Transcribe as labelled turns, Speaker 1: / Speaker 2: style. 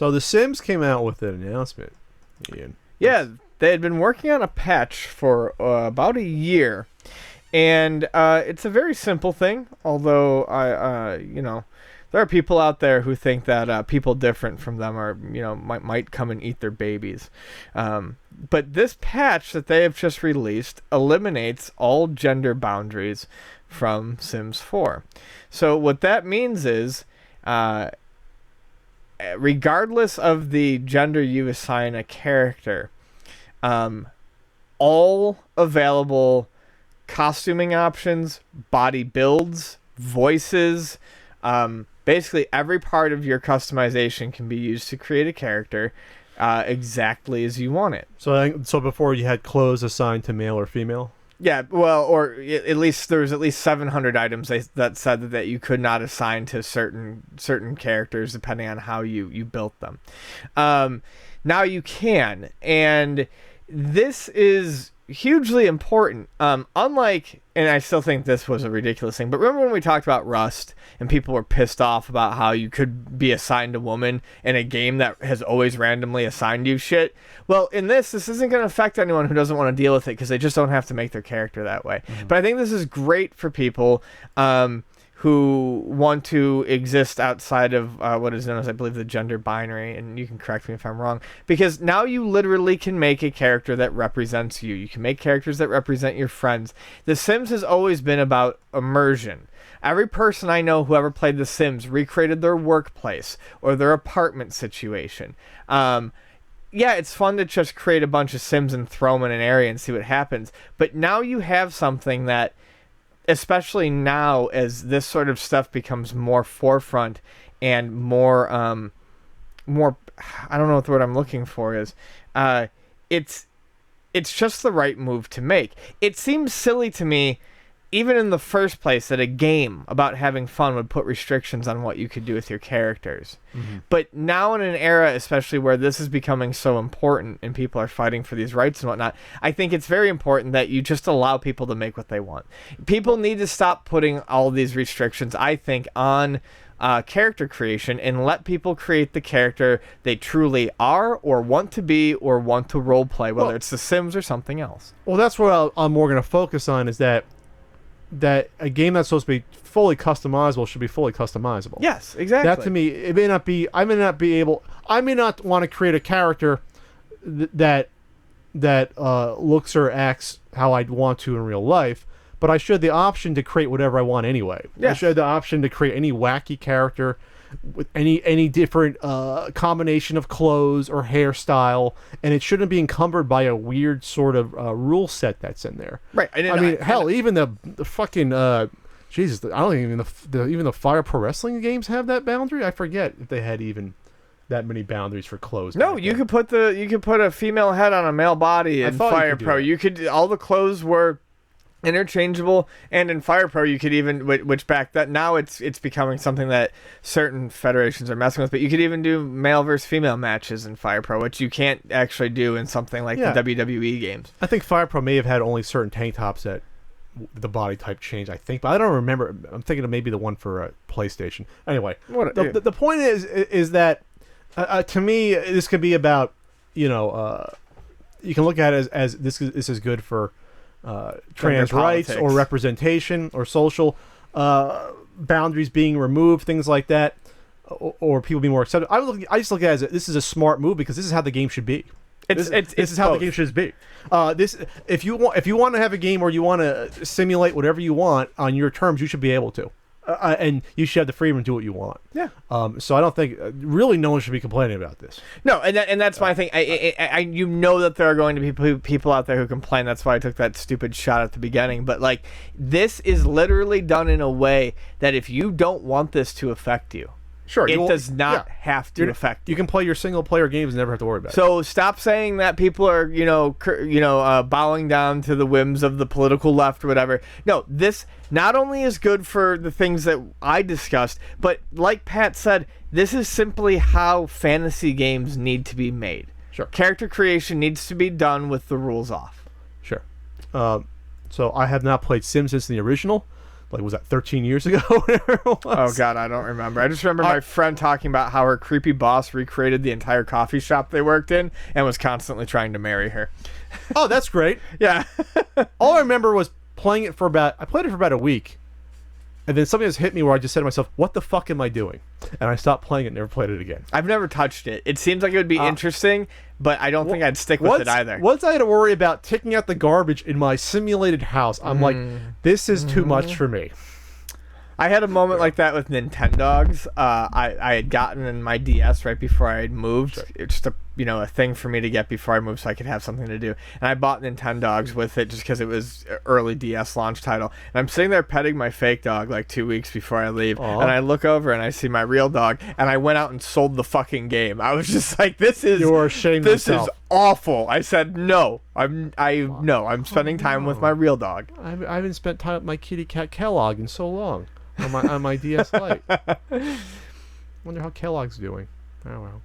Speaker 1: So The Sims came out with an announcement, Ian.
Speaker 2: Yeah, they had been working on a patch for about a year, and it's a very simple thing. Although there are people out there who think that people different from them are might come and eat their babies. But this patch that they have just released eliminates all gender boundaries from Sims 4. So what that means is, regardless of the gender you assign a character, all available costuming options, body builds, voices, basically every part of your customization can be used to create a character exactly as you want it.
Speaker 1: So before you had clothes assigned to male or female?
Speaker 2: Yeah, well, or at least there was at least 700 items that said that you could not assign to certain characters depending on how you built them. Now you can, and this is hugely important. Unlike, and I still think this was a ridiculous thing, but remember when we talked about Rust and people were pissed off about how you could be assigned a woman in a game that has always randomly assigned you shit? Well, in this isn't going to affect anyone who doesn't want to deal with it because they just don't have to make their character that way. Mm-hmm. But I think this is great for people who want to exist outside of what is known as, I believe, the gender binary, and you can correct me if I'm wrong, because now you literally can make a character that represents you. You can make characters that represent your friends. The Sims has always been about immersion. Every person I know who ever played The Sims recreated their workplace or their apartment situation. Yeah, it's fun to just create a bunch of Sims and throw them in an area and see what happens, but now you have something that, especially now as this sort of stuff becomes more forefront and more I don't know what the word I'm looking for is, it's just the right move to make. It seems silly to me, even in the first place, that a game about having fun would put restrictions on what you could do with your characters. Mm-hmm. But now in an era, especially where this is becoming so important and people are fighting for these rights and whatnot, I think it's very important that you just allow people to make what they want. People need to stop putting all these restrictions, I think, on character creation and let people create the character they truly are or want to be or want to role play, whether it's The Sims or something else.
Speaker 1: Well, that's what I'm more going to focus on, is that a game that's supposed to be fully customizable should be fully customizable.
Speaker 2: Yes, exactly.
Speaker 1: That to me, it may not be. I may not want to create a character that looks or acts how I'd want to in real life, but I should have the option to create whatever I want anyway. Yes. I should have the option to create any wacky character with any different combination of clothes or hairstyle, and it shouldn't be encumbered by a weird sort of rule set that's in there.
Speaker 2: Right.
Speaker 1: Even the fucking Jesus, I don't think even the Fire Pro Wrestling games have that boundary. I forget if they had even that many boundaries for clothes.
Speaker 2: No, you could put a female head on a male body in Fire Pro. You could, all the clothes were interchangeable, and in Fire Pro you could even, which back that now it's becoming something that certain federations are messing with, but you could even do male versus female matches in Fire Pro, which you can't actually do in something like the WWE games.
Speaker 1: I think Fire Pro may have had only certain tank tops that the body type changed, I think, but I don't remember. I'm thinking of maybe the one for PlayStation. Anyway, the point is that to me this could be about, you can look at it as this is good for trans rights or representation or social boundaries being removed, things like that, or people being more accepted. I just look at it as this is a smart move because this is how the game should be. This is how the game should be. If you want to have a game where you want to simulate whatever you want on your terms, you should be able to. And you should have the freedom to do what you want.
Speaker 2: Yeah.
Speaker 1: So I don't think really no one should be complaining about this.
Speaker 2: No, and that's my thing. I that there are going to be people out there who complain. That's why I took that stupid shot at the beginning. But like, this is literally done in a way that if you don't want this to affect you,
Speaker 1: sure,
Speaker 2: it does not have to affect you.
Speaker 1: You can play your single player games and never have to worry about it.
Speaker 2: So stop saying that people are, bowing down to the whims of the political left or whatever. No, this not only is good for the things that I discussed, but like Pat said, this is simply how fantasy games need to be made.
Speaker 1: Sure.
Speaker 2: Character creation needs to be done with the rules off.
Speaker 1: Sure. So I have not played Sims since the original. like, was that 13 years ago? Whatever it was.
Speaker 2: Oh God, I don't remember. I just remember my friend talking about how her creepy boss recreated the entire coffee shop they worked in and was constantly trying to marry her.
Speaker 1: Oh, that's great.
Speaker 2: Yeah.
Speaker 1: All I remember was I played it for about a week, and then something just hit me where I just said to myself, what the fuck am I doing? And I stopped playing it and never played it again.
Speaker 2: I've never touched it. It seems like it would be interesting, but I don't think I'd stick with it either.
Speaker 1: Once I had to worry about taking out the garbage in my simulated house, I'm like, this is too much for me.
Speaker 2: I had a moment like that with Nintendogs. I had gotten in my DS right before I had moved.
Speaker 1: Sure.
Speaker 2: It's just a thing for me to get before I moved so I could have something to do. And I bought Nintendogs with it just because it was an early DS launch title. And I'm sitting there petting my fake dog like 2 weeks before I leave.
Speaker 1: Aww.
Speaker 2: And I look over and I see my real dog. And I went out and sold the fucking game. I was just like,
Speaker 1: You're ashamed of yourself.
Speaker 2: This is awful. I said, no. I'm spending time with my real dog.
Speaker 1: I haven't spent time with my kitty cat Kellogg in so long on my DS Lite. Wonder how Kellogg's doing. Oh well.